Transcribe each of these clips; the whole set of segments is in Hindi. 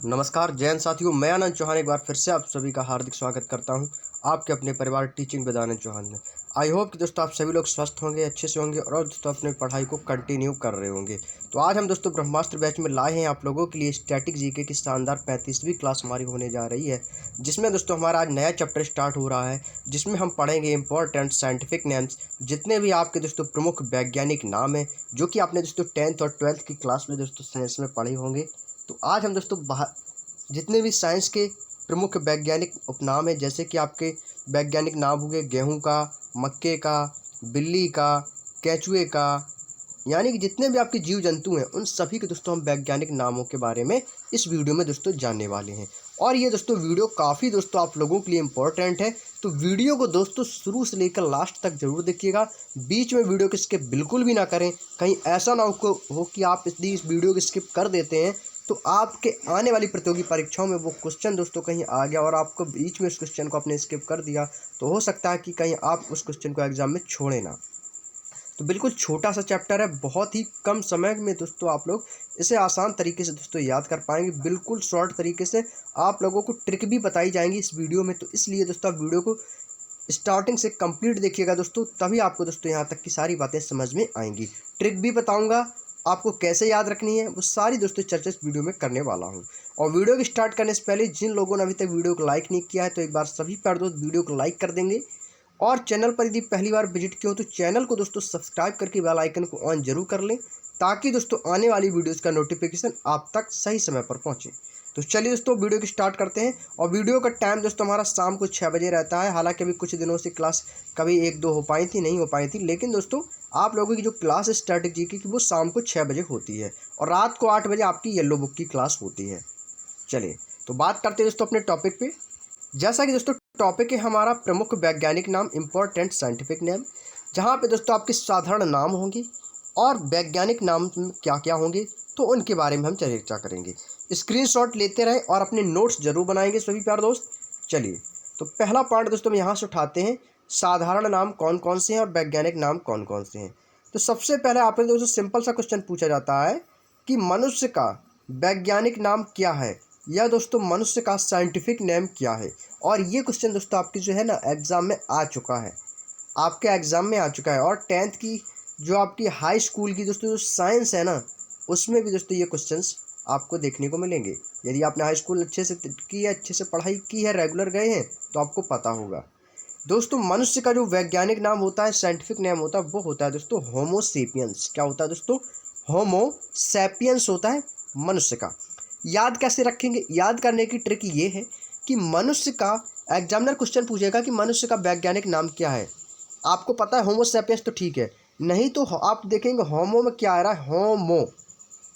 नमस्कार जैन साथियों, मैं आनंद चौहान एक बार फिर से आप सभी का हार्दिक स्वागत करता हूं आपके अपने परिवार टीचिंग विद आनंद चौहान में। आई होप कि दोस्तों आप सभी लोग स्वस्थ होंगे, अच्छे से होंगे और दोस्तों अपनी पढ़ाई को कंटिन्यू कर रहे होंगे। तो आज हम दोस्तों ब्रह्मास्त्र बैच में लाए हैं आप लोगों के लिए स्टैटिक जीके की शानदार 35वीं क्लास हमारी होने जा रही है, जिसमें दोस्तों हमारा आज नया चैप्टर स्टार्ट हो रहा है, जिसमें हम पढ़ेंगे इंपॉर्टेंट साइंटिफिक नेम्स, जितने भी आपके दोस्तों प्रमुख वैज्ञानिक नाम हैं जो कि आपने दोस्तों 10th और 12th की क्लास में दोस्तों साइंस में पढ़े होंगे। तो आज हम दोस्तों जितने भी साइंस के प्रमुख वैज्ञानिक उपनाम हैं, जैसे कि आपके वैज्ञानिक नाम हो गए गेहूँ का, मक्के का, बिल्ली का, केंचुए का, यानी कि जितने भी आपके जीव जंतु हैं उन सभी के दोस्तों हम वैज्ञानिक नामों के बारे में इस वीडियो में दोस्तों जानने वाले हैं। और ये दोस्तों वीडियो काफ़ी दोस्तों आप लोगों के लिए इम्पोर्टेंट है, तो वीडियो को दोस्तों शुरू से लेकर लास्ट तक जरूर देखिएगा। बीच में वीडियो को स्किप बिल्कुल भी ना करें, कहीं ऐसा ना हो कि आप इस वीडियो को स्किप कर देते हैं तो आपके आने वाली प्रतियोगी परीक्षाओं में वो क्वेश्चन दोस्तों कहीं आ गया और आपको बीच में उस क्वेश्चन को आपने स्किप कर दिया, तो हो सकता है कि कहीं आप उस क्वेश्चन को एग्जाम में छोड़े ना। तो बिल्कुल छोटा सा चैप्टर है, बहुत ही कम समय में दोस्तों आप लोग इसे आसान तरीके से दोस्तों याद कर पाएंगे। बिल्कुल शॉर्ट तरीके से आप लोगों को ट्रिक भी बताई जाएंगी इस वीडियो में, तो इसलिए दोस्तों आप वीडियो को स्टार्टिंग से कंप्लीट देखिएगा दोस्तों, तभी आपको दोस्तों यहाँ तक की सारी बातें समझ में आएंगी। ट्रिक भी बताऊंगा आपको कैसे याद रखनी है, वो सारी दोस्तों चर्चा इस वीडियो में करने वाला हूँ। और वीडियो को स्टार्ट करने से पहले जिन लोगों ने अभी तक वीडियो को लाइक नहीं किया है तो एक बार सभी प्यारे दोस्त वीडियो को लाइक कर देंगे, और चैनल पर यदि पहली बार विजिट किया हो तो चैनल को दोस्तों सब्सक्राइब करके बेल आइकन को ऑन जरूर कर लें, ताकि दोस्तों आने वाली वीडियोज़ का नोटिफिकेशन आप तक सही समय पर पहुँचे। तो चलिए दोस्तों वीडियो को स्टार्ट करते हैं। और वीडियो का टाइम दोस्तों हमारा शाम को 6 बजे रहता है। हालांकि अभी कुछ दिनों से क्लास कभी 1-2 हो पाई थी, नहीं हो पाई थी, लेकिन दोस्तों आप लोगों की जो क्लास है स्टैटिक जीके की वो शाम को 6 बजे होती है और रात को 8 बजे आपकी येलो बुक की क्लास होती है। चलिए तो बात करते हैं दोस्तों अपने टॉपिक पे। जैसा कि दोस्तों टॉपिक है हमारा प्रमुख वैज्ञानिक नाम, इंपॉर्टेंट साइंटिफिक नेम, जहाँ पे दोस्तों आपके साधारण नाम होंगे और वैज्ञानिक नाम क्या क्या होंगे तो उनके बारे में हम चर्चा करेंगे। स्क्रीनशॉट लेते रहें और अपने नोट्स जरूर बनाएंगे सभी प्यारे दोस्त। चलिए तो पहला पार्ट दोस्तों हम यहाँ से उठाते हैं, साधारण नाम कौन कौन से हैं और वैज्ञानिक नाम कौन कौन से हैं। तो सबसे पहले आपसे दोस्तों सिंपल सा क्वेश्चन पूछा जाता है कि मनुष्य का वैज्ञानिक नाम क्या है, या दोस्तों मनुष्य का साइंटिफिक नेम क्या है। और ये क्वेश्चन दोस्तों आपकी जो है ना एग्जाम में आ चुका है, आपके एग्जाम में आ चुका है। और 10th की जो आपकी हाई स्कूल की दोस्तों जो साइंस है ना, उसमें भी दोस्तों ये क्वेश्चंस आपको देखने को मिलेंगे। यदि आपने हाई स्कूल अच्छे से की है, अच्छे से पढ़ाई की है, रेगुलर गए हैं, तो आपको पता होगा। दोस्तों मनुष्य का जो वैज्ञानिक नाम होता है, साइंटिफिक नेम होता है, वो होता है दोस्तों होमो सेपियंस। क्या होता है दोस्तों? होमो सेपियंस होता है मनुष्य का। याद कैसे रखेंगे? याद करने की ट्रिक ये है कि मनुष्य का एग्जामिनर क्वेश्चन पूछेगा कि मनुष्य का वैज्ञानिक नाम क्या है। आपको पता है होमो सेपियंस तो ठीक है, नहीं तो आप देखेंगे होमो में क्या आ रहा है, होमो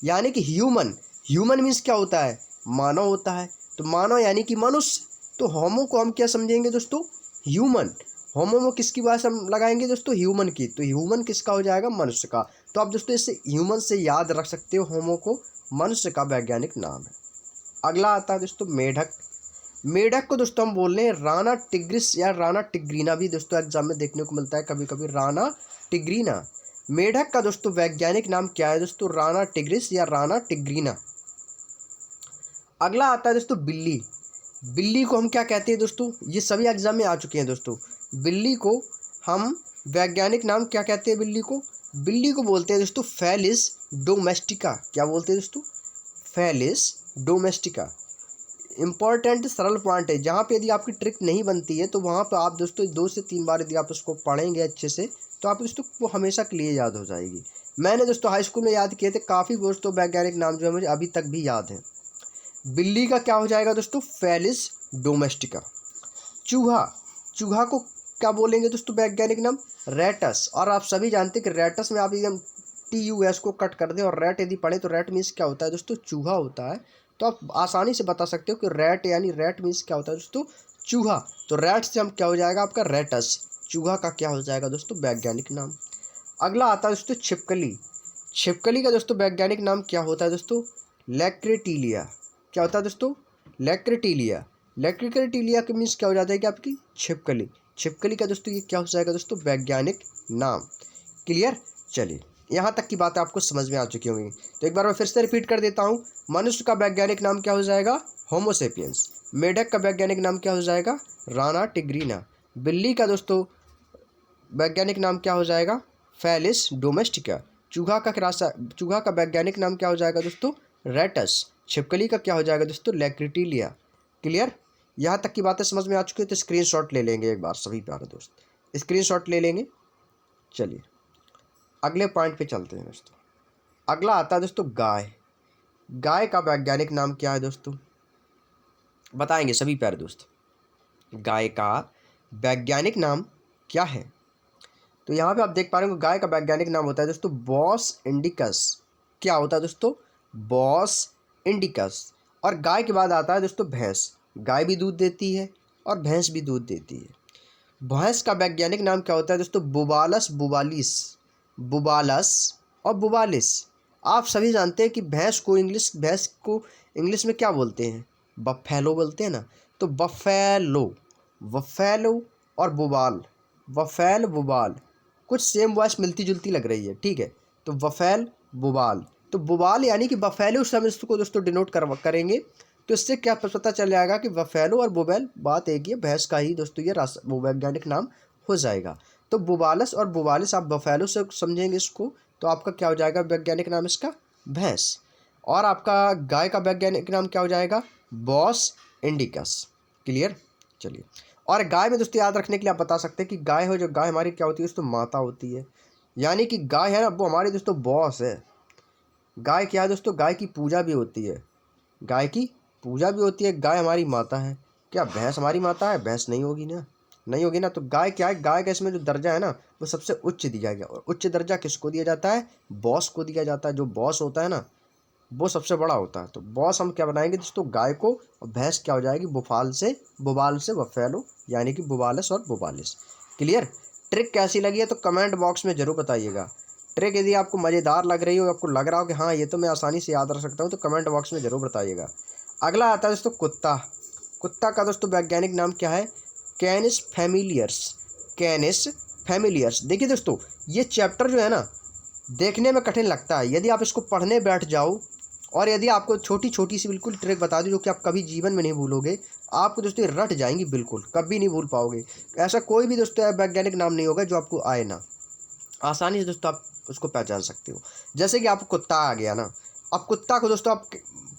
यानी कि ह्यूमन। ह्यूमन मीन्स क्या होता है? मानव होता है, तो मानव यानी कि मनुष्य। तो होमो को हम क्या समझेंगे दोस्तों? ह्यूमन। होमो में किसकी भाषा हम लगाएंगे दोस्तों? ह्यूमन की। तो ह्यूमन किसका हो जाएगा? मनुष्य का। तो आप दोस्तों इससे ह्यूमन से याद रख सकते हो होमो को, मनुष्य का वैज्ञानिक नाम है। अगला आता है दोस्तों मेढक। मेढक को दोस्तों हम बोल रहे हैं राना टिग्रिस या राना टिग्रीना, भी दोस्तों एग्जाम में देखने को मिलता है कभी कभी, राना टिग्रीना। मेढक का दोस्तों वैज्ञानिक नाम क्या है दोस्तों? राना टिग्रिस या राना टिग्रीना। अगला आता है दोस्तों बिल्ली। बिल्ली को हम क्या कहते हैं दोस्तों? ये सभी एग्जाम में आ चुके हैं दोस्तों। बिल्ली को हम वैज्ञानिक नाम क्या कहते हैं? बिल्ली को बोलते हैं दोस्तों फेलिस डोमेस्टिका। क्या बोलते हैं दोस्तों? फेलिस डोमेस्टिका। इंपॉर्टेंट सरल पॉइंट है, जहाँ पे यदि आपकी ट्रिक नहीं बनती है तो वहाँ पे आप दोस्तों 2 से 3 बार यदि आप उसको पढ़ेंगे अच्छे से तो आप दोस्तों वो हमेशा के लिए याद हो जाएगी। मैंने दोस्तों हाई स्कूल में याद किए थे काफ़ी दोस्तों वैज्ञानिक नाम जो है मुझे अभी तक भी याद है। बिल्ली का क्या हो जाएगा दोस्तों? फेलिस डोमेस्टिका। चूहा। चूहा को क्या बोलेंगे दोस्तों वैज्ञानिक नाम? रैटस। और आप सभी जानते हैं कि रैटस में आप एकदम TUS को कट कर दें और रैट यदि पढ़े तो रैट मीन्स क्या होता है दोस्तों? चूहा होता है। तो आप आसानी से बता सकते हो कि रैट यानी रैट मीन्स क्या होता है दोस्तों? चूहा। तो रैट से हम क्या हो जाएगा आपका? रैटस। चूहा का क्या हो जाएगा दोस्तों? वैज्ञानिक नाम। अगला आता है दोस्तों छिपकली। छिपकली का दोस्तों वैज्ञानिक नाम क्या होता है दोस्तों? लैक्रेटिलिया। क्या होता है दोस्तों? लैक्रेटिलिया। लैक्रेटिलिया के मीन्स क्या हो जाता है कि आपकी छिपकली। छिपकली का दोस्तों ये क्या हो जाएगा दोस्तों? वैज्ञानिक नाम। क्लियर? चलिए यहाँ तक की बातें आपको समझ में आ चुकी होंगी। तो एक बार मैं फिर से रिपीट कर देता हूँ। मनुष्य का वैज्ञानिक नाम क्या हो जाएगा? होमो सेपियंस। मेढक का वैज्ञानिक नाम क्या हो जाएगा? राना टिग्रीना। बिल्ली का दोस्तों वैज्ञानिक नाम क्या हो जाएगा? फेलिस डोमेस्टिका। चूहा का वैज्ञानिक नाम क्या हो जाएगा दोस्तों? रेटस। छिपकली का क्या हो जाएगा दोस्तों? लैक्रिटिलिया। क्लियर? यहाँ तक की बातें समझ में आ चुकी है तो स्क्रीनशॉट ले लेंगे एक बार सभी प्यारे दोस्त, स्क्रीनशॉट ले लेंगे। चलिए अगले पॉइंट पे चलते हैं दोस्तों। अगला आता है दोस्तों गाय। गाय का वैज्ञानिक नाम क्या है दोस्तों? बताएंगे सभी प्यारे दोस्त। गाय का वैज्ञानिक नाम क्या है? तो यहाँ पे आप देख पा रहे हो गाय का वैज्ञानिक नाम होता है दोस्तों बॉस इंडिकस। क्या होता है दोस्तों? Bos indicus. और गाय के बाद आता है दोस्तों भैंस। गाय भी दूध देती है और भैंस भी दूध देती है। भैंस का वैज्ञानिक नाम क्या होता है दोस्तों? बुबालस बुबालिस। बुबालस और बुबालिस। आप सभी जानते हैं कि भैंस को इंग्लिश में क्या बोलते हैं? बफेलो बोलते हैं ना। तो बफेलो, वफेलो और बुबाल, वफेल बुबाल, कुछ सेम वॉइस मिलती जुलती लग रही है, ठीक है। तो वफेल बुबाल, तो बुबाल यानी कि बफेलो से हम इसको दोस्तों डिनोट करेंगे। तो इससे क्या पता चल जाएगा कि बफेलो और बुबेल बात एक ही है, भैंस का ही दोस्तों ये वो वैज्ञानिक नाम हो जाएगा। तो बुबालस और बुबालिस आप बफेलो से समझेंगे इसको, तो आपका क्या हो जाएगा वैज्ञानिक नाम इसका? भैंस। और आपका गाय का वैज्ञानिक नाम क्या हो जाएगा? Bos indicus. क्लियर? चलिए। और गाय में दोस्तों याद रखने के लिए आप बता सकते हैं कि गाय हो, जो गाय हमारी क्या होती है दोस्तों? माता होती है। यानी कि गाय है ना, वो हमारी दोस्तों बॉस है। गाय क्या है दोस्तों? गाय की पूजा भी होती है। गाय की पूजा भी होती है। गाय हमारी माता है। क्या भैंस हमारी माता है? भैंस नहीं होगी ना, नहीं होगी ना। तो गाय क्या है? गाय का इसमें जो दर्जा है ना वो सबसे उच्च दिया गया। और उच्च दर्जा किसको दिया जाता है? बॉस को दिया जाता है। जो बॉस होता है ना वो सबसे बड़ा होता है। तो बॉस हम क्या बनाएंगे दोस्तों? गाय को। और भैंस क्या हो जाएगी? बुबाल से बफेलो, यानी कि बुबालिस और बुबालिस। क्लियर? ट्रिक कैसी लगी है तो कमेंट बॉक्स में जरूर बताइएगा। ट्रिक यदि आपको मज़ेदार लग रही हो, आपको लग रहा हो कि हाँ ये तो मैं आसानी से याद रख सकता हूँ, तो कमेंट बॉक्स में जरूर बताइएगा। अगला आता है दोस्तों कुत्ता। कुत्ता का दोस्तों वैज्ञानिक नाम क्या है? कैनिस फैमिलियर्स। कैनिस फैमिलियर्स। देखिए दोस्तों ये चैप्टर जो है ना देखने में कठिन लगता है, यदि आप इसको पढ़ने बैठ जाओ और यदि आपको छोटी छोटी सी बिल्कुल ट्रिक बता दी जो कि आप कभी जीवन में नहीं भूलोगे, आपको दोस्तों रट जाएंगी, बिल्कुल कभी नहीं भूल पाओगे। ऐसा कोई भी दोस्तों वैज्ञानिक नाम नहीं होगा जो आपको आए ना, आसानी से दोस्तों आप उसको पहचान सकते हो। जैसे कि आपको कुत्ता आ गया ना, अब कुत्ता को दोस्तों आप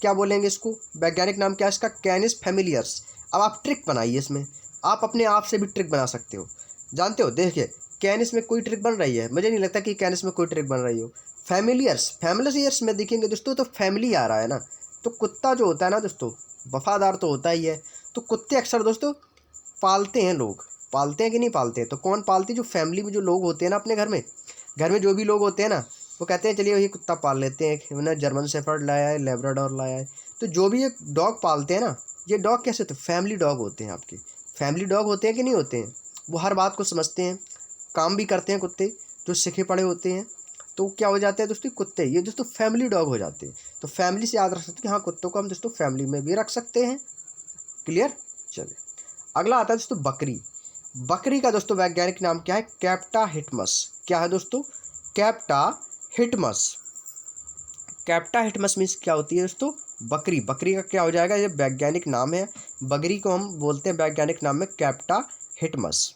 क्या बोलेंगे? इसको वैज्ञानिक नाम क्या है इसका? कैनिस फैमिलियर्स। अब आप ट्रिक बनाइए इसमें, आप अपने आप से भी ट्रिक बना सकते हो। जानते हो, देखिए कैनिस में कोई ट्रिक बन रही है? मुझे नहीं लगता कि कैनिस में कोई ट्रिक बन रही हो। फैमिलियर्स में देखेंगे दोस्तों तो फैमिली आ रहा है ना। तो कुत्ता जो होता है ना दोस्तों वफादार तो होता ही है। तो कुत्ते अक्सर दोस्तों पालते हैं लोग, पालते हैं कि नहीं पालते हैं? तो कौन पालते हैं? जो फैमिली में जो लोग होते हैं ना अपने घर में जो भी लोग होते हैं ना वो कहते हैं चलिए वही कुत्ता पाल लेते हैं। उन्होंने जर्मन शेफर्ड लाया है, लेब्राडोर लाया है। तो जो भी ये डॉग पालते हैं ना, ये डॉग कैसे होते हैं? फैमिली डॉग होते हैं आपके। फैमिली डॉग होते हैं कि नहीं होते हैं? वो हर बात को समझते हैं, काम भी करते हैं कुत्ते, जो सीखे पड़े होते हैं। तो क्या हो जाते हैं दोस्तों? कुत्ते ये दोस्तों फैमिली डॉग हो जाते हैं। तो फैमिली से याद रख सकते हैं कि हाँ कुत्तों को हम दोस्तों फैमिली में भी रख सकते हैं। क्लियर? चलिए अगला आता है दोस्तों बकरी। बकरी का दोस्तों वैज्ञानिक नाम क्या है? कैप्टा हिटमस। क्या है दोस्तों? कैप्टा हिटमस। कैप्टा हिटमस मीन्स क्या होती है दोस्तों? बकरी। बकरी का क्या हो जाएगा? ये वैज्ञानिक नाम है। बकरी को हम बोलते हैं वैज्ञानिक नाम में कैप्टा हिटमस।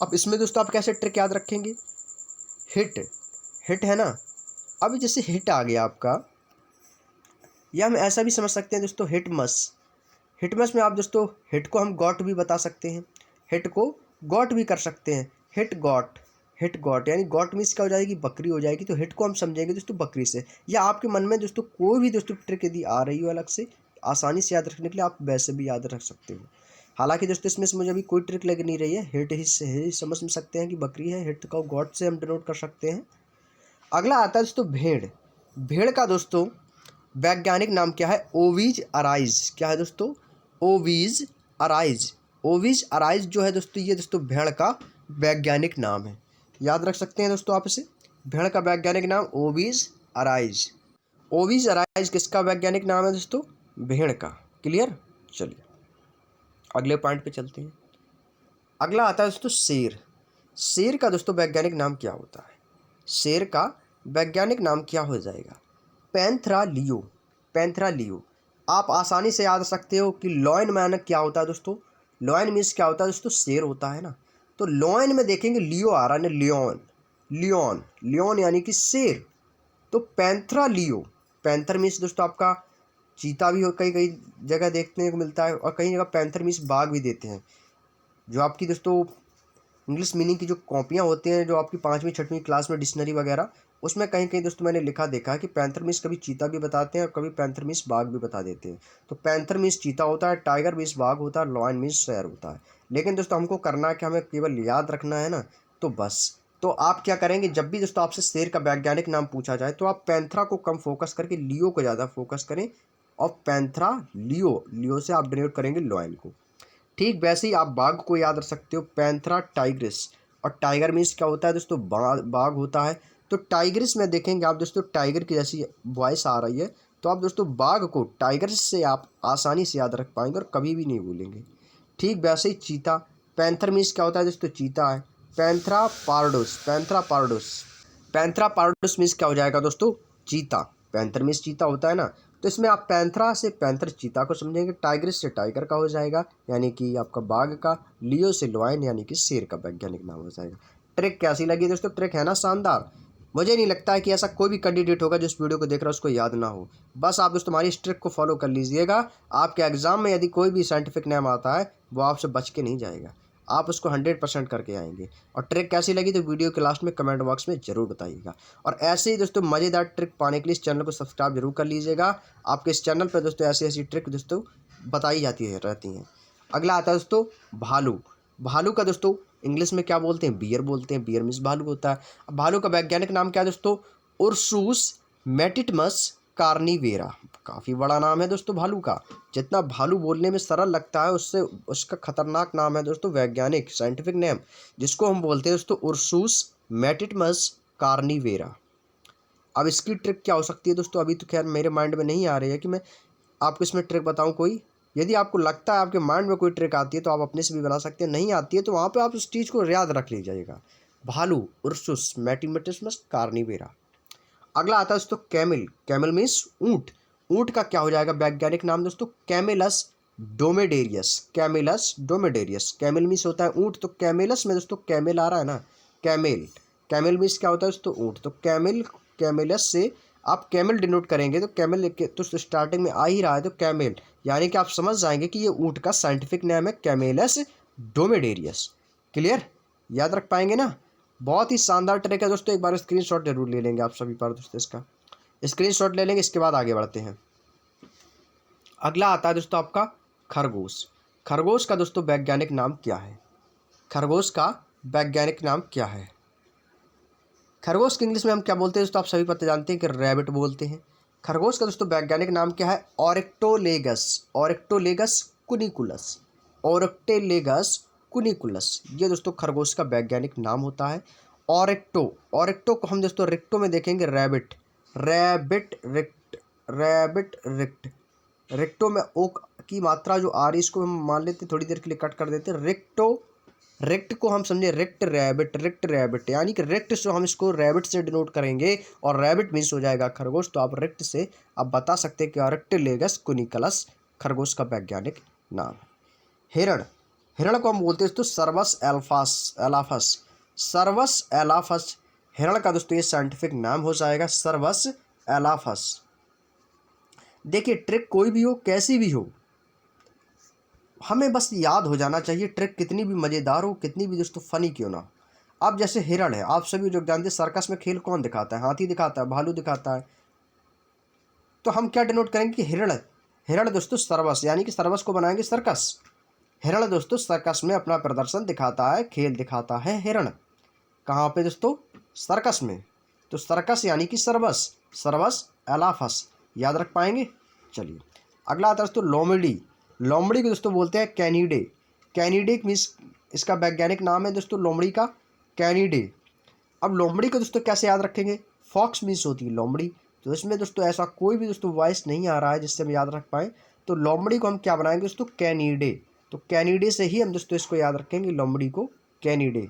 अब इसमें दोस्तों आप कैसे ट्रिक याद रखेंगे? हिट, हिट है ना। अब जैसे हिट आ गया आपका, या हम ऐसा भी समझ सकते हैं दोस्तों हिटमस। हिटमस में आप दोस्तों हिट को हम गॉट भी बता सकते हैं, हिट को गॉट भी कर सकते हैं। हिट गॉट, हिट गॉट यानी गॉट मीन्स क्या हो जाएगी? बकरी हो जाएगी। तो हिट को हम समझेंगे दोस्तों बकरी से। या आपके मन में दोस्तों कोई भी दोस्तों ट्रिक यदि आ रही हो अलग से आसानी से याद रखने के लिए, आप वैसे भी याद रख सकते हो। हालांकि दोस्तों इसमें से मुझे अभी कोई ट्रिक लग नहीं रही है, हिट ही से ही समझ सकते हैं कि बकरी है। हिट का गॉट से हम डिनोट कर सकते हैं। अगला आता है दोस्तों भेड़। भेड़ का दोस्तों वैज्ञानिक नाम क्या है? ओविज अराइज। क्या है दोस्तों? ओविज अराइज। ओविज अराइज जो है दोस्तों ये दोस्तों भेड़ का वैज्ञानिक नाम है। याद रख सकते हैं दोस्तों आप इसे। भेड़ का वैज्ञानिक नाम ओविज अराइज। ओविज अराइज किसका वैज्ञानिक नाम है दोस्तों? भेड़ का। क्लियर? चलिए अगले पॉइंट पे चलते हैं। अगला आता है दोस्तों शेर। शेर का दोस्तों वैज्ञानिक नाम क्या होता है? शेर का वैज्ञानिक नाम क्या हो जाएगा? पैंथरा लियो। पैंथरा लियो। आप आसानी से याद रख सकते हो कि लॉयन मैन क्या होता है दोस्तों? लॉयन मीन्स क्या होता है दोस्तों? शेर होता है ना। तो लॉयन में देखेंगे लियो आ रहा है ना, लियोन। लियोन लियोन यानी कि शेर। तो पैंथरा लियो। पैंथर मीन्स दोस्तों आपका चीता भी हो, कई कई जगह देखने को मिलता है, और कई जगह पैंथर मीन्स बाघ भी देते हैं। जो आपकी दोस्तों इंग्लिश मीनिंग की जो कॉपियाँ होती हैं, जो आपकी 5वीं 6वीं क्लास में डिक्शनरी वगैरह, उसमें कहीं कहीं दोस्तों मैंने लिखा देखा है कि पैंथर मीन्स कभी चीता भी बताते हैं और कभी पैंथर मीन्स बाघ भी बता देते हैं। तो पैंथर मीन्स चीता होता है, टाइगर मीन्स बाघ होता है, लॉयन मीन्स शेर होता है। लेकिन दोस्तों हमको करना है कि हमें केवल याद रखना है ना, तो बस। तो आप क्या करेंगे, जब भी दोस्तों आपसे शेर का वैज्ञानिक नाम पूछा जाए तो आप पैंथरा को कम फोकस करके लियो को ज़्यादा फोकस करें, और पैंथरा लियो, लियो से आप डिनोट करेंगे लॉयन को। ठीक वैसे ही आप बाघ को याद रख सकते हो, पैंथरा टाइग्रिस। और टाइगर मीन्स क्या होता है दोस्तों? बाघ होता है। तो टाइग्रिस में देखेंगे आप दोस्तों, टाइगर की जैसी वॉइस आ रही है, तो आप दोस्तों बाघ को टाइग्रिस से आप आसानी से याद रख पाएंगे और कभी भी नहीं भूलेंगे। ठीक वैसे ही चीता। पैंथर मीन्स क्या होता है दोस्तों? चीता है। पैंथरा पार्डोस। पैंथरा पार्डोस। पैंथरा पार्डोस मीन्स क्या हो जाएगा दोस्तों? चीता। पैंथर मीन्स चीता होता है ना, तो इसमें आप पैंथरा से पैंथर चीता को समझेंगे, टाइग्रिस से टाइगर का हो जाएगा यानी कि आपका बाघ का, लियो से लॉयन यानी कि शेर का वैज्ञानिक नाम हो जाएगा। ट्रिक कैसी लगी दोस्तों? ट्रिक है ना शानदार। मुझे नहीं लगता है कि ऐसा कोई भी कैंडिडेट होगा जो इस वीडियो को देख रहा है उसको याद ना हो। बस आप दोस्तों हमारी इस ट्रिक को फॉलो कर लीजिएगा, आपके एग्जाम में यदि कोई भी साइंटिफिक नेम आता है वो आपसे बच के नहीं जाएगा, आप उसको 100% करके आएंगे। और ट्रिक कैसी लगी तो वीडियो के लास्ट में कमेंट बॉक्स में ज़रूर बताइएगा। और ऐसे ही दोस्तों मज़ेदार ट्रिक पाने के लिए इस चैनल को सब्सक्राइब जरूर कर लीजिएगा। आपके इस चैनल पर दोस्तों ऐसी ऐसी ट्रिक दोस्तों बताई जाती रहती हैं। अगला आता है दोस्तों भालू। भालू का दोस्तों इंग्लिश में क्या बोलते हैं? बियर बोलते हैं। बियर मीन्स भालू होता है। अब भालू का वैज्ञानिक नाम क्या है दोस्तों? उर्सूस मेटिटमस कार्निवेरा। काफ़ी बड़ा नाम है दोस्तों भालू का। जितना भालू बोलने में सरल लगता है उससे उसका खतरनाक नाम है दोस्तों वैज्ञानिक साइंटिफिक नेम, जिसको हम बोलते हैं दोस्तों उर्सूस मेटिटमस कार्निवेरा। अब इसकी ट्रिक क्या हो सकती है दोस्तों? अभी तो खैर मेरे माइंड में नहीं आ रही है कि मैं आपको इसमें ट्रिक बताऊं कोई। यदि आपको लगता है आपके माइंड में कोई ट्रिक आती है तो आप अपने से भी बना सकते हैं, नहीं आती है तो वहाँ पे आप उस चीज़ को याद रख लीजिएगा। भालू उर्सूस मेटिटमस कार्निवेरा। अगला आता है दोस्तों कैमिल। कैमिल मीन्स ऊँट। ऊँट का क्या हो जाएगा वैज्ञानिक नाम दोस्तों? कैमिलस डोमेडेरियस। कैमिलस डोमेडेरियस। कैमिल मीन्स होता है ऊँट, तो कैमिलस में दोस्तों कैमिल आ रहा है ना, कैमिल। कैमिल मीन्स क्या होता है दोस्तों? ऊँट। तो कैमिल, कैमिलस से आप कैमिल डिनोट करेंगे तो कैमिल तो स्टार्टिंग में आ ही रहा है, तो कैमिल यानी कि आप समझ जाएंगे कि ये ऊँट का साइंटिफिक नेम है कैमिलस डोमेडेरियस। क्लियर? याद रख पाएंगे ना? बहुत ही शानदार ट्रिक है दोस्तों, एक बार स्क्रीनशॉट जरूर ले लेंगे आप सभी पर दोस्तों, इसका स्क्रीनशॉट ले लेंगे। इसके बाद आगे बढ़ते हैं। अगला आता है दोस्तों आपका खरगोश। खरगोश का दोस्तों वैज्ञानिक नाम क्या है? खरगोश का वैज्ञानिक नाम क्या है? खरगोश की इंग्लिश में हम क्या बोलते हैं दोस्तों? आप सभी पता जानते हैं कि रैबिट बोलते हैं। खरगोश का दोस्तों वैज्ञानिक नाम क्या है? ऑरेक्टोलेगस। ऑरेक्टोलेगस कुनिकुलस। ऑरेक्टोलेगस कुनिकुलस, ये दोस्तों खरगोश का वैज्ञानिक नाम होता है। ऑरेक्टो, ऑरेक्टो को हम दोस्तों रिक्टो में देखेंगे रैबिट। रैबिट रिक्ट। रैबिट रिक्ट। रिक्टो में ओ की मात्रा जो आ रही है इसको हम मान लेते हैं, थोड़ी देर के लिए कट कर देते हैं। रिक्टो, रिक्ट को हम समझे रिक्ट रैबिट। रिक्ट रैबिट यानी कि रिक्ट से हम इसको रैबिट से डिनोट करेंगे और रैबिट मीन्स हो जाएगा खरगोश। तो आप रिक्ट से आप बता सकते हैं कि ऑरेक्टोलेगस कुनिकलस खरगोश का वैज्ञानिक नाम है। हिरण। हिरण को हम बोलते हैं दोस्तों सर्वस एल्फास एलाफस। सर्वस एलाफस हिरण का दोस्तों ये साइंटिफिक नाम हो जाएगा, सर्वस एलाफस। देखिए ट्रिक कोई भी हो, कैसी भी हो, हमें बस याद हो जाना चाहिए। ट्रिक कितनी भी मज़ेदार हो, कितनी भी दोस्तों फनी क्यों ना। अब जैसे हिरण है, आप सभी लोग जानते हैं सर्कस में खेल कौन दिखाता है? हाथी दिखाता है, भालू दिखाता है। तो हम क्या डिनोट करेंगे कि हिरण। हिरण दोस्तों सर्वस यानी कि सर्वस को बनाएंगे सर्कस। हिरण दोस्तों सर्कस में अपना प्रदर्शन दिखाता है, खेल दिखाता है हिरण। कहाँ पे दोस्तों? सर्कस में। तो सर्कस यानी कि सर्वस। सर्वस एलाफस, याद रख पाएंगे। चलिए अगला आता है दोस्तों लोमड़ी। लोमड़ी को दोस्तों बोलते हैं कैनिडे। कैनिडे मीन्स इसका वैज्ञानिक नाम है दोस्तों लोमड़ी का, कैनिडे। अब लोमड़ी को दोस्तों कैसे याद रखेंगे? फॉक्स मीन्स होती है लोमड़ी, तो इसमें दोस्तों ऐसा कोई भी दोस्तों वॉइस नहीं आ रहा है जिससे हम याद रख पाएँ। तो लोमड़ी को हम क्या बनाएंगे दोस्तों? कैनिडे। तो कैनिडे से ही हम दोस्तों इसको याद रखेंगे, लोमड़ी को कैनिडे।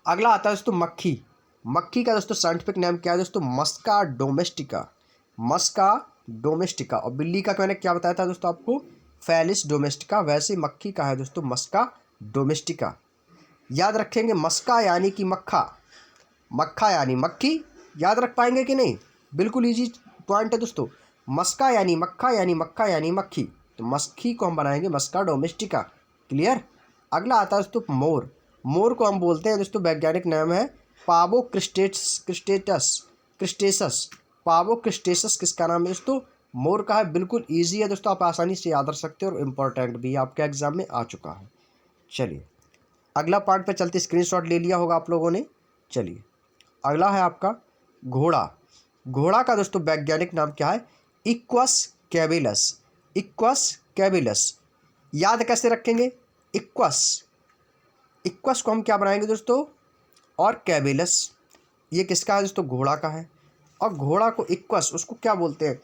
अगला आता है दोस्तों मक्खी। मक्खी का दोस्तों साइंटिफिक नेम क्या है दोस्तों? मस्का डोमेस्टिका, मस्का डोमेस्टिका। और बिल्ली का मैंने क्या बताया था दोस्तों आपको? फेलिस डोमेस्टिका। वैसे मक्खी का है दोस्तों मस्का डोमेस्टिका। याद रखेंगे मस्का यानी कि मक्खा, मक्खा यानी मक्खी। याद रख पाएंगे कि नहीं? बिल्कुल इजी पॉइंट है दोस्तों। मस्का यानी मक्खा यानी मक्खा यानी मक्खी, तो मक्खी को हम बनाएंगे मस्का डोमेस्टिका। क्लियर। अगला आता है दोस्तों मोर। मोर को हम बोलते हैं दोस्तों, वैज्ञानिक नाम है पावो क्रिस्टेसस। पावो क्रिस्टेसस किसका नाम है दोस्तों? मोर का है। बिल्कुल ईजी है दोस्तों, आप आसानी से याद रख सकते हो और इम्पोर्टेंट भी आपके एग्जाम में आ चुका है। चलिए अगला पार्ट पे चलते, स्क्रीनशॉट ले लिया होगा आप लोगों ने। चलिए अगला है आपका घोड़ा। घोड़ा का दोस्तों वैज्ञानिक नाम क्या है? Equals caballus. इक्वस कैबिलस। याद कैसे रखेंगे? इक्वस, इक्वस को हम क्या बनाएंगे दोस्तों? और कैबिलस, ये किसका है दोस्तों? घोड़ा का है। और घोड़ा को इक्वस, उसको क्या बोलते हैं?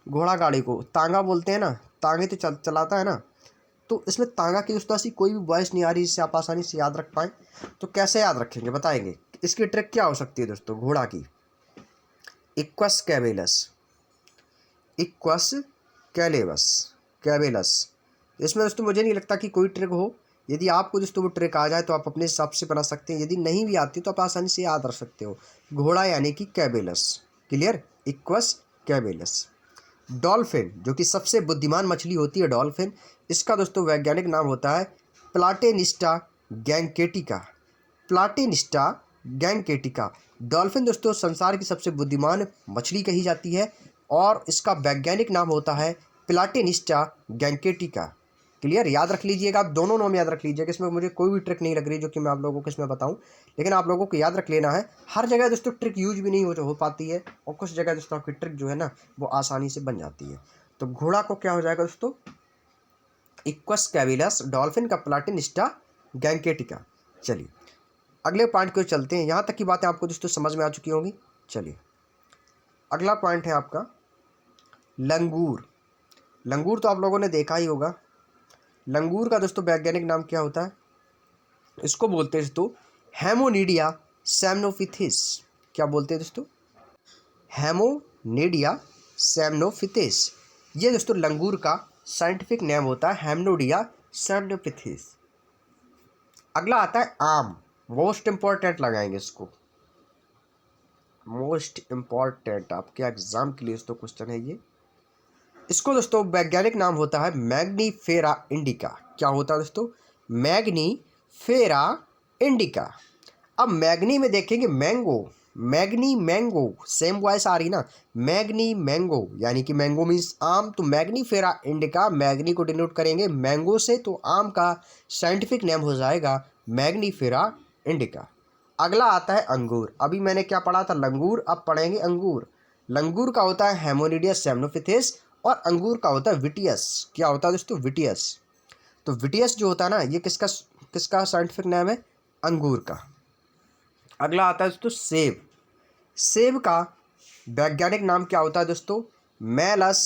घोड़ा गाड़ी को तांगा बोलते हैं ना, तांगे तो चलाता है ना। तो इसमें तांगा की दोस्तों ऐसी कोई भी वॉइस नहीं आ रही जिससे आप आसानी से याद रख पाएँ। तो कैसे याद रखेंगे बताएंगे? इसकी ट्रिक क्या हो सकती है दोस्तों घोड़ा की? Equus caballus, Equus caballus, caballus. इसमें दोस्तों मुझे नहीं लगता कि कोई ट्रिक हो। यदि आपको दोस्तों वो ट्रिक आ जाए तो आप अपने हिसाब से बना सकते हैं, यदि नहीं भी आती तो आप आसानी से याद रख सकते हो। घोड़ा यानी कि कैबिलस। क्लियर। इक्वस कैबिलस। डॉल्फिन, जो कि सबसे बुद्धिमान मछली होती है डॉल्फिन, इसका दोस्तों वैज्ञानिक नाम होता है प्लाटेनिस्टा गैंगकेटिका। प्लाटेनिस्टा गैंगकेटिका। डॉल्फिन दोस्तों संसार की सबसे बुद्धिमान मछली कही जाती है और इसका वैज्ञानिक नाम होता है प्लाटेनिस्टा गैंगकेटिका। क्लियर। याद रख लीजिएगा, आप दोनों नाम याद रख लीजिएगा। इसमें मुझे कोई भी ट्रिक नहीं लग रही जो कि मैं आप लोगों को इसमें बताऊं, लेकिन आप लोगों को याद रख लेना है। हर जगह दोस्तों ट्रिक यूज भी नहीं हो पाती है, और कुछ जगह दोस्तों आपकी ट्रिक जो है ना वो आसानी से बन जाती है। तो घोड़ा को क्या हो जाएगा दोस्तों? इक्वस कैबिलस। डॉल्फिन का प्लाटेनिस्टा गैंगकेटिका। चलिए अगले पॉइंट को चलते हैं। यहाँ तक की बातें आपको दोस्तों समझ में आ चुकी होंगी। चलिए अगला पॉइंट है आपका लंगूर। लंगूर तो आप लोगों ने देखा ही होगा। लंगूर का दोस्तों वैज्ञानिक नाम क्या होता है? इसको बोलते हैं दोस्तों हेमोनीडिया सैम्नोफिथिस। क्या बोलते हैं दोस्तों? हेमोनीडिया सैम्नोफिथिस। ये दोस्तों लंगूर का साइंटिफिक नेम होता है, हेमनोडिया सैम्नोफिथिस। अगला आता है आम। मोस्ट इंपॉर्टेंट लगाएंगे इसको, मोस्ट इंपॉर्टेंट आपके एग्जाम के लिए दोस्तों क्वेश्चन है ये। इसको दोस्तों वैज्ञानिक नाम होता है मैग्नीफेरा इंडिका। क्या होता है दोस्तों? Mangifera indica. अब मैग्नी में देखेंगे मैंगो, मैग्नी मैंगो, सेम वॉइस आ रही ना, मैग्नी मैंगो यानी कि मैंगो मीन्स आम। तो मैग्नीफेरा इंडिका, मैग्नी को डिनोट करेंगे मैंगो से, तो आम का साइंटिफिक नेम हो जाएगा मैग्नीफेरा इंडिका। अगला आता है अंगूर। अभी मैंने क्या पढ़ा था? लंगूर, अब पढ़ेंगे अंगूर। लंगूर का होता है हेमोनीडिया सैम्नोफिथिस और अंगूर का होता है विटियस। क्या होता है दोस्तों? विटियस। तो विटियस जो होता है ना, ये किसका किसका साइंटिफिक नेम है? अंगूर का। अगला आता है दोस्तों सेब। सेब का वैज्ञानिक नाम क्या होता है दोस्तों? मेलस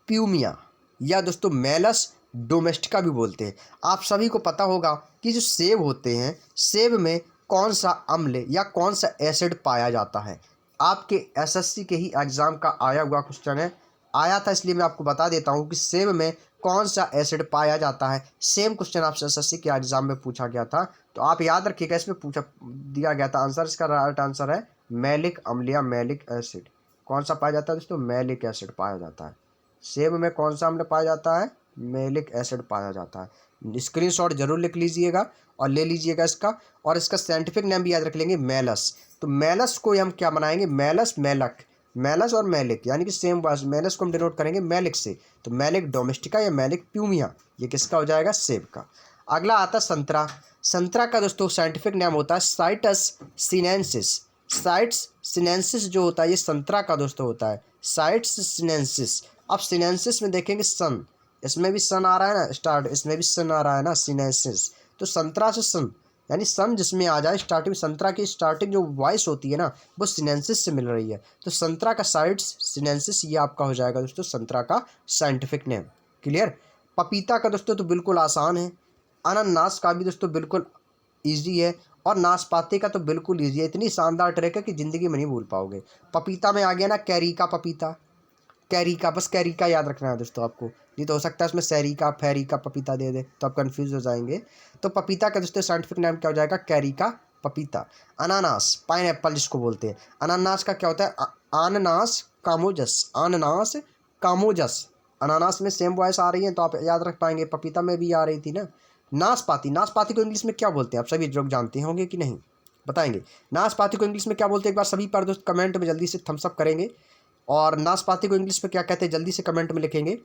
प्यूमिया, या दोस्तों मेलस डोमेस्टिका भी बोलते हैं। आप सभी को पता होगा कि जो सेब होते हैं, सेब में कौन सा अम्ल या कौन सा एसिड पाया जाता है? आपके एसएससी के ही एग्जाम का आया हुआ क्वेश्चन है, आया था, इसलिए मैं आपको बता देता हूँ कि सेब में कौन सा एसिड पाया जाता है। सेम क्वेश्चन आपसे एसएससी के एग्जाम में पूछा गया था, तो आप याद रखिएगा। इसमें पूछा दिया गया था आंसर, इसका राइट आंसर है मैलिक अम्ल या मैलिक एसिड। कौन सा पाया जाता है दोस्तों? मैलिक एसिड पाया जाता है। सेब में कौन सा अम्ल पाया जाता है? मैलिक एसिड पाया जाता है। स्क्रीनशॉट जरूर लिख लीजिएगा और ले लीजिएगा इसका, और इसका साइंटिफिक नेम भी याद रख लेंगे मेलस। तो मेलस को हम क्या बनाएंगे? मेलस मेलक, मेलस और मैलिक यानी कि सेम वर्ड। मेलस को हम डिनोट करेंगे मैलिक से, तो मैलिक डोमेस्टिका या मैलिक प्यूमिया, ये किसका हो जाएगा? सेब का। अगला आता है संतरा। संतरा का दोस्तों साइंटिफिक नेम होता है साइटस सिनेंसिस। साइट्स सिनेंसिस जो होता है ये संतरा का दोस्तों होता है, साइट्स सिनेंसिस। अब सिनेंसिस में देखेंगे सन, इसमें भी सन आ रहा है ना स्टार्ट, इसमें भी सन आ रहा है ना सिनेंसिस। तो संतरा से सन यानी सन जिसमें आ जाए स्टार्टिंग, संतरा की स्टार्टिंग जो वॉइस होती है ना वो सिनेंसिस से मिल रही है। तो संतरा का साइट्स सिनेंसिस, ये आपका हो जाएगा दोस्तों संतरा का साइंटिफिक नेम। क्लियर। पपीता का दोस्तों तो बिल्कुल आसान है। अनानास का भी दोस्तों बिल्कुल ईजी है। और नाशपाती का तो बिल्कुल ईजी है, इतनी शानदार ट्रिक है कि ज़िंदगी में नहीं भूल पाओगे। पपीता में आ गया ना कैरी का पपीता, कैरी का, बस कैरी का याद रखना है दोस्तों आपको, नहीं तो हो सकता है उसमें सैरी का फेरी का पपीता दे दे तो आप कंफ्यूज हो जाएंगे। तो पपीता का दोस्तों साइंटिफिक नाम क्या हो जाएगा, कैरी का पपीता। अनानास, पाइन एप्पल जिसको बोलते हैं, अनानास का क्या होता है, अनानास कामोजस, अनानास कामोजस। अनानास में सेम वॉइस आ रही है तो आप याद रख पाएंगे, पपीता में भी आ रही थी ना। नाशपाती, नाशपाती को इंग्लिश में क्या बोलते हैं आप सभी लोग जानते होंगे कि नहीं, बताएंगे नाशपाती को इंग्लिश में क्या बोलते हैं, एक बार सभी पर दोस्त कमेंट में जल्दी से थम्स अप करेंगे। और नाशपाती को इंग्लिश में क्या कहते हैं जल्दी से कमेंट में लिखेंगे।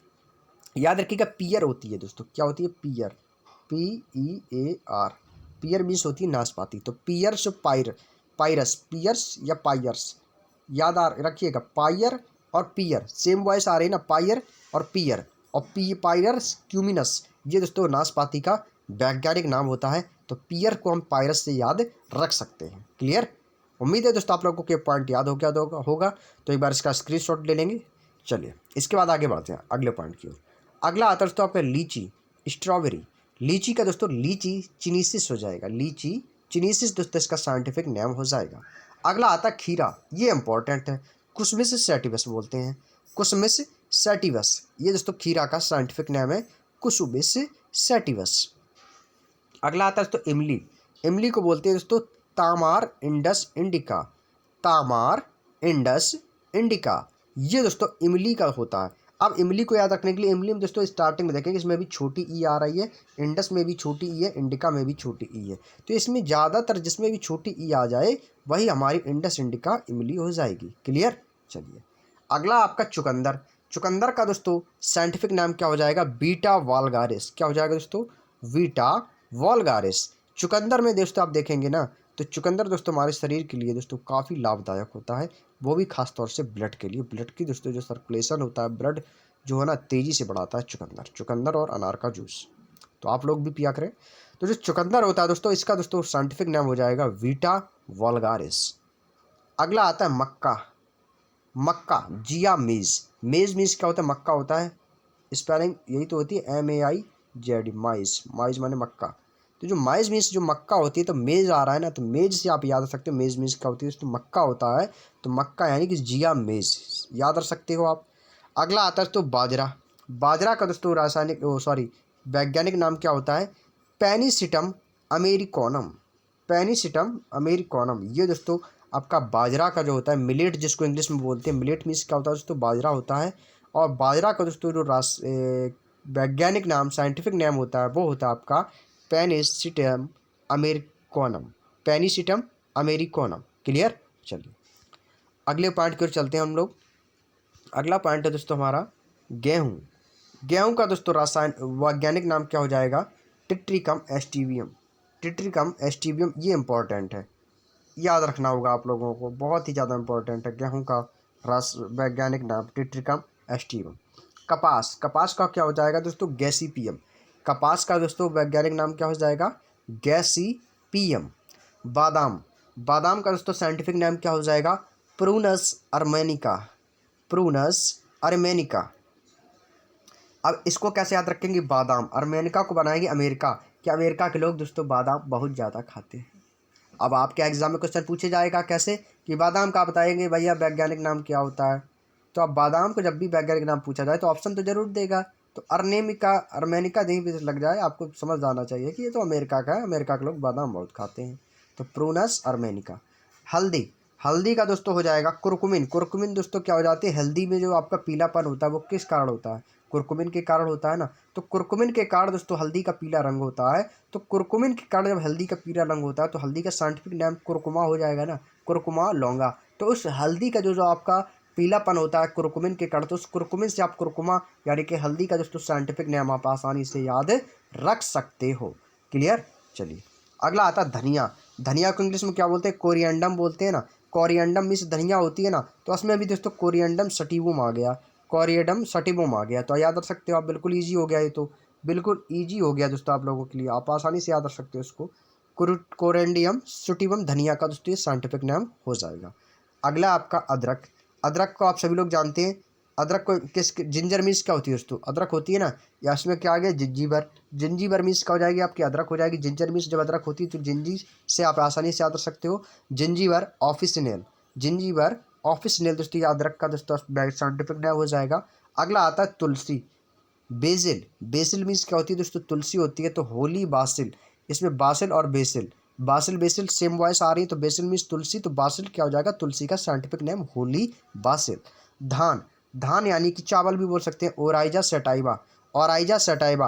याद रखिएगा पियर होती है दोस्तों, क्या होती है, पियर, PEAR, पियर मीन्स होती है नाशपाती। तो पियर्स पायर, पायरस, पियर्स या पायर्स, याद रखिएगा, पायर और पियर सेम वॉइस आ रही है ना, पायर और पियर। और पायरस क्यूमिनस, ये दोस्तों नाशपाती का वैज्ञानिक नाम होता है। तो पियर को हम पायरस से याद रख सकते हैं। क्लियर, उम्मीद है दोस्तों आप लोगों को ये पॉइंट याद हो गया होगा। तो एक बार इसका स्क्रीनशॉट ले लेंगे। चलिए इसके बाद आगे बढ़ते हैं अगले पॉइंट की ओर। अगला आता है दोस्तों आपका लीची, स्ट्रॉबेरी। लीची का दोस्तों लीची चिनीसिस हो जाएगा, लीची चिनीसिस दोस्तों इसका साइंटिफिक नेम हो जाएगा। अगला आता है खीरा, ये इंपॉर्टेंट है, कुसमिस सैटिवस बोलते हैं, कुसमिस सैटिवस, ये दोस्तों खीरा का साइंटिफिक नेम है, कुसुमिस सैटिवस। अगला आता है दोस्तों इमली, इमली को बोलते हैं दोस्तों Tamar Indus indica, Tamar Indus indica, ये दोस्तों इमली का होता है। अब इमली को याद रखने के लिए, इमली में दोस्तों स्टार्टिंग में देखेंगे इसमें भी छोटी ई आ रही है, इंडस में भी छोटी ई है, इंडिका में भी छोटी ई है। तो इसमें ज़्यादातर जिसमें भी छोटी ई आ जाए वही हमारी इंडस इंडिका इमली हो जाएगी। क्लियर, चलिए अगला आपका चुकंदर। चुकंदर का दोस्तों साइंटिफिक नाम क्या हो जाएगा, बीटा वालगारिस, क्या हो जाएगा दोस्तों, बीटा वालगारिस। चुकंदर में दोस्तों आप देखेंगे ना, तो चुकंदर दोस्तों हमारे शरीर के लिए दोस्तों काफ़ी लाभदायक होता है, वो भी खास तौर से ब्लड के लिए। ब्लड की दोस्तों जो सर्कुलेशन होता है, ब्लड जो है ना तेज़ी से बढ़ाता है चुकंदर, चुकंदर और अनार का जूस, तो आप लोग भी पिया करें। तो जो चुकंदर होता है दोस्तों, इसका दोस्तों साइंटिफिक नाम हो जाएगा वीटा वल्गारिस। अगला आता है मक्का, मक्का जिया मेज, मेज मीज क्या होता है, मक्का होता है, स्पेलिंग यही तो होती है MAIZ, माइज, माइज माने मक्का। तो जो माइज मीन्स जो मक्का होती है, तो मेज आ रहा है ना, तो मेज से आप याद रख सकते हो, मेज मीन्स क्या होती है तो मक्का होता है, तो मक्का यानी कि जिया मेज, याद रख सकते हो आप। अगला आता है तो बाजरा, बाजरा का दोस्तों रासायनिक वैज्ञानिक नाम क्या होता है, पेनिसिटम अमेरिकोनम, पेनिसिटम अमेरिकोनम, ये दोस्तों आपका बाजरा का जो होता है, मिलेट जिसको इंग्लिश में बोलते हैं, मिलेट मीन्स क्या होता है दोस्तों, बाजरा होता है। और बाजरा का दोस्तों जो वैज्ञानिक नाम, साइंटिफिक नेम होता है, वो होता है आपका पेनिसिटम अमेरिकोनम, पेनिसिटम अमेरिकोनम। क्लियर, चलिए अगले पॉइंट की ओर चलते हैं हम लोग। अगला पॉइंट है दोस्तों हमारा गेहूँ। गेहूँ का दोस्तों रासायन वैज्ञानिक नाम क्या हो जाएगा, टिट्रिकम एस्टिवियम, टिट्रिकम एस्टिवियम, ये इंपॉर्टेंट है, याद रखना होगा आप लोगों को, बहुत ही ज़्यादा इंपॉर्टेंट है। गेहूँ का रास वैज्ञानिक नाम टिट्रिकम एस्टिवियम। कपास, कपास का क्या हो जाएगा दोस्तों, गैसीपियम, कपास का दोस्तों वैज्ञानिक नाम क्या हो जाएगा, गैसीपियम। बादाम, बादाम का दोस्तों साइंटिफिक नाम क्या हो जाएगा, प्रूनस अर्मेनिका, प्रूनस अर्मेनिका। अब इसको कैसे याद रखेंगे, बादाम, अर्मेनिका को बनाएंगे अमेरिका, क्या अमेरिका के लोग दोस्तों बादाम बहुत ज़्यादा खाते हैं। अब आपके एग्जाम में क्वेश्चन पूछे जाएगा कैसे, कि बादाम का बताएंगे भैया वैज्ञानिक नाम क्या होता है, तो अब बादाम को जब भी वैज्ञानिक नाम पूछा जाए तो ऑप्शन तो जरूर देगा, तो अर्नेमिका अर्मेनिका कहीं भी लग जाए आपको समझ आना चाहिए कि ये तो अमेरिका का है, अमेरिका के लोग बादाम बहुत खाते हैं। तो प्रूनस अर्मेनिका। हल्दी, हल्दी का दोस्तों हो जाएगा कुरकुमिन, कुरकुमिन दोस्तों क्या हो जाती है, हल्दी में जो आपका पीलापन होता है वो किस कारण होता है, कुरकुमिन के कारण होता है ना। तो कुरकुमिन के कारण दोस्तों हल्दी का पीला रंग होता है, तो कुरकुमिन के कारण जब हल्दी का पीला रंग होता है तो हल्दी का साइंटिफिक नाम कुरकुमा हो जाएगा ना, कुरकुमा लौंगा। तो उस हल्दी का जो आपका पीलापन होता है कुरकुमिन के कारण, तो उस कुरकुमिन से आप कुरकुमा यानी कि हल्दी का दोस्तों साइंटिफिक नाम आप आसानी से याद रख सकते हो। क्लियर, चलिए अगला आता है धनिया। धनिया को इंग्लिश में क्या बोलते हैं, कोरिएंडम बोलते हैं ना, कोरिएंडम मीन्स धनिया होती है ना, तो उसमें भी दोस्तों कोरिएंडम सटिवम आ गया, कोरिएंडम सटिवम आ गया, तो याद रख सकते हो आप, बिल्कुल ईजी हो गया, ये तो बिल्कुल ईजी हो गया दोस्तों आप लोगों के लिए, आप आसानी से याद रख सकते हो इसको। कोरेंडियम सुटिवम धनिया का दोस्तों ये साइंटिफिक नाम हो जाएगा। अगला आपका अदरक, अदरक को आप सभी लोग जानते हैं, अदरक को किस जिंजर मीन्स क्या होती है दोस्तों, अदरक होती है ना, या इसमें क्या आ गया जिंजीबर, जिंजीबर मीन्स क्या हो जाएगी आपकी, अदरक हो जाएगी। जिंजर मीन्स जब अदरक होती है तो जिंजी से आप आसानी से याद रख सकते हो, जिंजीबर ऑफिसिनेल, जिंजीबर ऑफिसिनेल दोस्तों ये अदरक का दोस्तों साइंटिफिक नेम हो जाएगा। अगला आता है तुलसी, बेसिल, बेसिल मीन्स क्या होती है दोस्तों, तुलसी होती है, तो होली बासिल, इसमें बासिल और basil, basil basil same voice आ रही है, तो बेसिल मीन्स तुलसी, तो बासिल क्या हो जाएगा, तुलसी का साइंटिफिक नेम होली बासिल। धान, धान यानी कि चावल भी बोल सकते हैं, ओराइजा सेटाइवा, ओराइजा सेटाइवा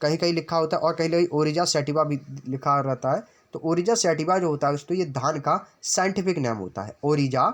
कहीं कहीं लिखा होता है और कहीं कहीं ओरिजा सेटिवा भी लिखा रहता है। तो ओरिजा सेटिवा जो होता है दोस्तों ये धान का साइंटिफिक नेम होता है, ओरिजा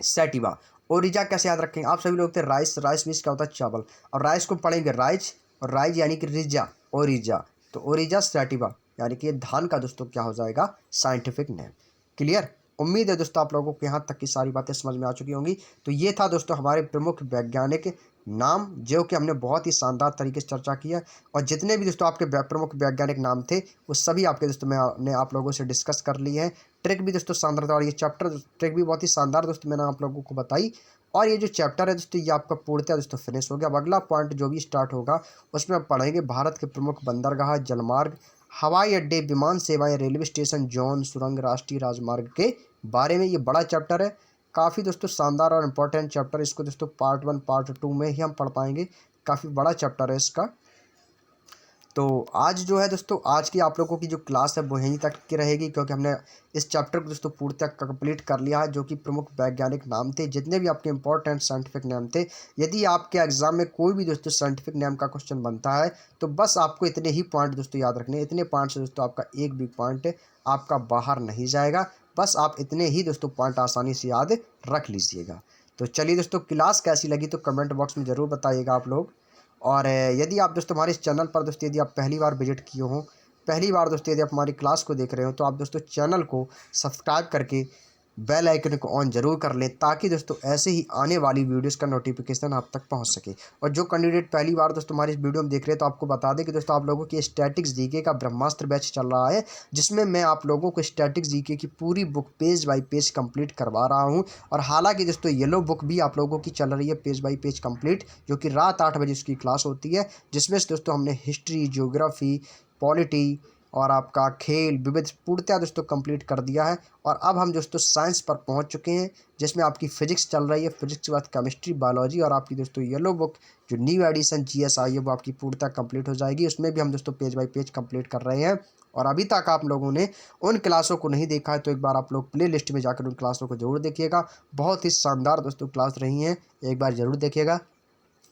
सेटिवा। ओरिजा कैसे याद रखेंगे आप सभी लोग थे, राइस, राइस मीन्स क्या होता है चावल, और राइस को पढ़ेंगे राइज, और राइज यानी कि रिजा, ओरिजा, तो ओरिजा सेटिवा यानी कि ये धान का दोस्तों क्या हो जाएगा साइंटिफिक नेम। क्लियर, उम्मीद है दोस्तों आप लोगों को यहाँ तक की सारी बातें समझ में आ चुकी होंगी। तो ये था दोस्तों हमारे प्रमुख वैज्ञानिक नाम जो कि हमने बहुत ही शानदार तरीके से चर्चा की है, और जितने भी दोस्तों आपके प्रमुख वैज्ञानिक नाम थे वो सभी आपके दोस्तों मैंने आप लोगों से डिस्कस कर लिए हैं। ट्रिक भी दोस्तों शानदार था, और ये चैप्टर ट्रिक भी बहुत ही शानदार दोस्तों मैंने आप लोगों को बताई। और ये जो चैप्टर है दोस्तों ये आपका पूर्णतः दोस्तों फिनिश हो गया। अब अगला पॉइंट जो भी स्टार्ट होगा उसमें हम पढ़ेंगे भारत के प्रमुख बंदरगाह, जलमार्ग, हवाई अड्डे, विमान सेवाएं, रेलवे स्टेशन, जौन, सुरंग, राष्ट्रीय राजमार्ग के बारे में। ये बड़ा चैप्टर है, काफ़ी दोस्तों शानदार और इम्पोर्टेंट चैप्टर। इसको दोस्तों पार्ट 1 पार्ट 2 में ही हम पढ़ पाएंगे, काफ़ी बड़ा चैप्टर है इसका। तो आज जो है दोस्तों आज की आप लोगों की जो क्लास है वो यहीं तक की रहेगी, क्योंकि हमने इस चैप्टर को दोस्तों पूरी तक कंप्लीट कर लिया है, जो कि प्रमुख वैज्ञानिक नाम थे, जितने भी आपके इंपॉर्टेंट साइंटिफिक नेम थे। यदि आपके एग्जाम में कोई भी दोस्तों साइंटिफिक नेम का क्वेश्चन बनता है तो बस आपको इतने ही पॉइंट दोस्तों याद रखने, इतने पॉइंट से दोस्तों आपका एक भी पॉइंट आपका बाहर नहीं जाएगा। बस आप इतने ही दोस्तों पॉइंट आसानी से याद रख लीजिएगा। तो चलिए दोस्तों क्लास कैसी लगी तो कमेंट बॉक्स में ज़रूर बताइएगा आप लोग। और यदि आप दोस्तों हमारे इस चैनल पर दोस्तों यदि आप पहली बार विजिट किए हो, पहली बार दोस्तों यदि आप हमारी क्लास को देख रहे हो, तो आप दोस्तों चैनल को सब्सक्राइब करके बेल आइकन को ऑन जरूर कर लें, ताकि दोस्तों ऐसे ही आने वाली वीडियोस का नोटिफिकेशन आप तक पहुंच सके। और जो कैंडिडेट पहली बार दोस्तों हमारी इस वीडियो में देख रहे हैं तो आपको बता दें कि दोस्तों आप लोगों की स्टैटिक्स जीके का ब्रह्मास्त्र बैच चल रहा है, जिसमें मैं आप लोगों को स्टैटिक्स जीके की पूरी book page by page complete करवा रहा हूं। और हालांकि दोस्तों येलो बुक भी आप लोगों की चल रही है पेज बाई पेज कंप्लीट, जो कि रात 8 बजे उसकी क्लास होती है, जिसमें से दोस्तों हमने हिस्ट्री, ज्योग्राफी, पॉलिटी और आपका खेल विविध पूर्णतः दोस्तों कंप्लीट कर दिया है। और अब हम दोस्तों साइंस पर पहुंच चुके हैं, जिसमें आपकी फिजिक्स चल रही है, फिजिक्स के बाद केमिस्ट्री, बायोलॉजी, और आपकी दोस्तों येलो बुक जो न्यू एडिशन जीएस आई है वो आपकी पूर्णतः कंप्लीट हो जाएगी। उसमें भी हम दोस्तों पेज बाय पेज कंप्लीट कर रहे हैं। और अभी तक आप लोगों ने उन क्लासों को नहीं देखा है तो एक बार आप लोग प्ले लिस्ट में जाकर उन क्लासों को जरूर देखिएगा, बहुत ही शानदार दोस्तों क्लास रही हैं, एक बार ज़रूर देखिएगा।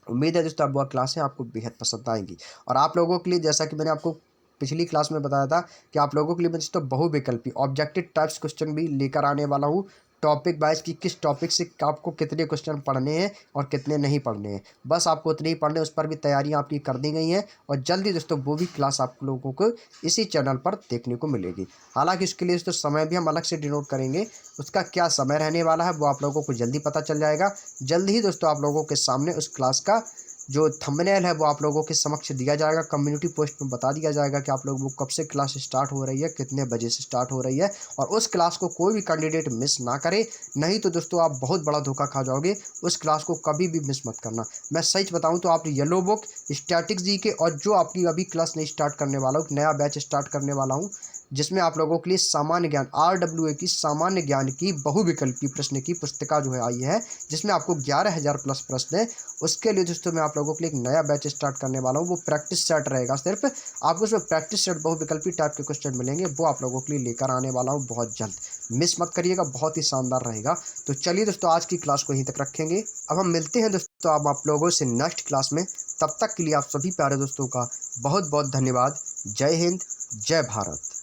उम्मीद है दोस्तों अब वह क्लासें आपको बेहद पसंद आएंगी। और आप लोगों के लिए जैसा कि मैंने आपको पिछली क्लास में बताया था कि आप लोगों के लिए मैं दोस्तों बहुविकल्पी ऑब्जेक्टिव टाइप्स क्वेश्चन भी लेकर आने वाला हूँ, टॉपिक वाइज की किस टॉपिक से आपको कितने क्वेश्चन पढ़ने हैं और कितने नहीं पढ़ने हैं। बस आपको उतने ही पढ़ने, उस पर भी तैयारियां आपकी कर दी गई हैं, और जल्दी दोस्तों वो भी क्लास आप लोगों को इसी चैनल पर देखने को मिलेगी। हालांकि इसके लिए दोस्तों समय भी हम अलग से डिनोट करेंगे, उसका क्या समय रहने वाला है वो आप लोगों को जल्दी पता चल जाएगा। जल्दी ही दोस्तों आप लोगों के सामने उस क्लास का जो थंबनेल है वो आप लोगों के समक्ष दिया जाएगा, कम्युनिटी पोस्ट में बता दिया जाएगा कि आप लोगों को कब से क्लास स्टार्ट हो रही है, कितने बजे से स्टार्ट हो रही है। और उस क्लास को कोई भी कैंडिडेट मिस ना करे, नहीं तो दोस्तों आप बहुत बड़ा धोखा खा जाओगे। उस क्लास को कभी भी मिस मत करना। मैं सच बताऊं तो आप येलो बुक, स्टैटिक्स जीके, और जो आपकी अभी क्लास नहीं स्टार्ट करने वाला हूँ, नया बैच स्टार्ट करने वाला हूँ, जिसमें आप लोगों के लिए सामान्य ज्ञान RWA की सामान्य ज्ञान की बहुविकल्पी प्रश्न की पुस्तिका जो है आई है, जिसमें आपको 11,000 प्लस प्रश्न है। उसके लिए दोस्तों मैं आप लोगों के लिए एक नया बैच स्टार्ट करने वाला हूँ, वो प्रैक्टिस सेट रहेगा। सिर्फ आपको उसमें प्रैक्टिस सेट बहुविकल्पी टाइप के क्वेश्चन मिलेंगे, वो आप लोगों के लिए लेकर आने वाला हूँ बहुत जल्द। मिस मत करिएगा, बहुत ही शानदार रहेगा। तो चलिए दोस्तों आज की क्लास को यहीं तक रखेंगे। अब हम मिलते हैं दोस्तों अब आप लोगों से नेक्स्ट क्लास में। तब तक के लिए आप सभी प्यारे दोस्तों का बहुत बहुत धन्यवाद। जय हिंद, जय भारत।